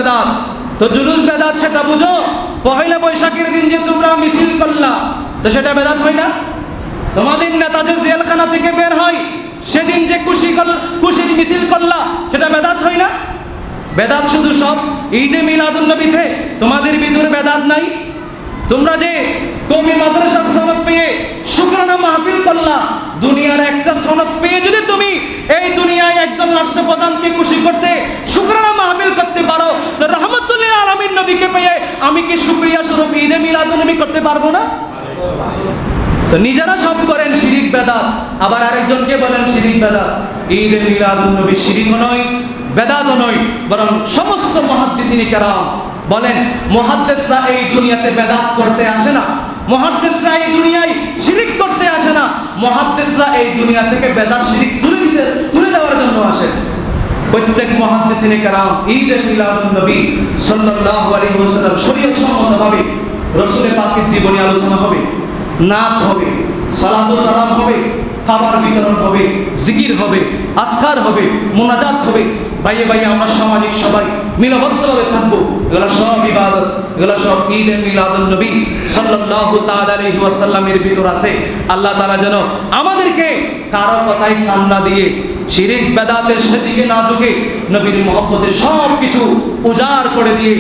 বেদাত। তো জুলুস বেদাত সেটা বুঝো, পহেলা বৈশাখের দিন যে তোমরা মিছিল করলা, তো সেটা বেদাত হয় না? তোমাদের নেতা যে জেলখানা থেকে বের হয় সেদিন যে খুশির মিছিল করলা, সেটা বেদাত হয় না? বেদাত শুধু সব ঈদে মিলাদুন্নবীতে, তোমাদের ভিতরে বেদাত নাই? তোমরা যে কওমি মাদ্রাসার সনদ পেয়ে শুকরানা মাহফিল করলা, দুনিয়ার একটা সনদ পেয়ে যদি তুমি এই দুনিয়ায় একজন রাষ্ট্রপ্রধানকে খুশি করতে শুকরানা মাহফিল করতে পারো, তো রাহমাতুল লিল আলামিন নবীকে পেয়ে আমি কি শুকরিয়া স্বরূপ ঈদে মিলাদুন্নবী করতে পারবো না? তো নিজেরা সব করেন শিরিক বেদাত, আবার আরেকজনকে বলেন শিরিক বেদাত। ঈদে মিলাদুন্নবী শিরিকও নয়, বেদাতও নয়, বরং সমস্ত মুহাদ্দিসিনে কেরাম বলেন মুহাদ্দিসরা এই দুনিয়াতে বেদাত করতে আসে না, মুহাদ্দিসরা এই দুনিয়ায় শিরিক করতে আসে না, মুহাদ্দিসরা এই দুনিয়া থেকে বেদাত শিরিক তুলে দেওয়ার জন্য আসে। প্রত্যেক মুহাদ্দিসিনে কেরাম ঈদে মিলাদুন্নবী সাল্লাল্লাহু আলাইহি ওয়াসাল্লাম শরীয়ত সম্মতভাবে রাসূলের পাকের জীবনী আলোচনা হবে, নাত হবে, সালাত ও সালাম হবে, খাবার বিতরণ হবে, জিকির হবে, আজকার হবে, মোনাজাত হবে। ভাইয়ে ভাইয়ে আমরা সামাজিক সবাই মিলবদ্ধভাবে থাকবো। এগুলো সব ইবাদত, এগুলো সব ঈদে মিলাদুন্নবী সাল্লাল্লাহু তাআলা আলাইহি ওয়াসাল্লামের ভিতর আছে। আল্লাহ তাআলা যেন আমাদেরকে কারো কথায় কান না দিয়ে শিরিক বেদাতের সেদিকে না ঝুঁকে নবীর মহব্বতে সব কিছু উজাড় করে দিয়ে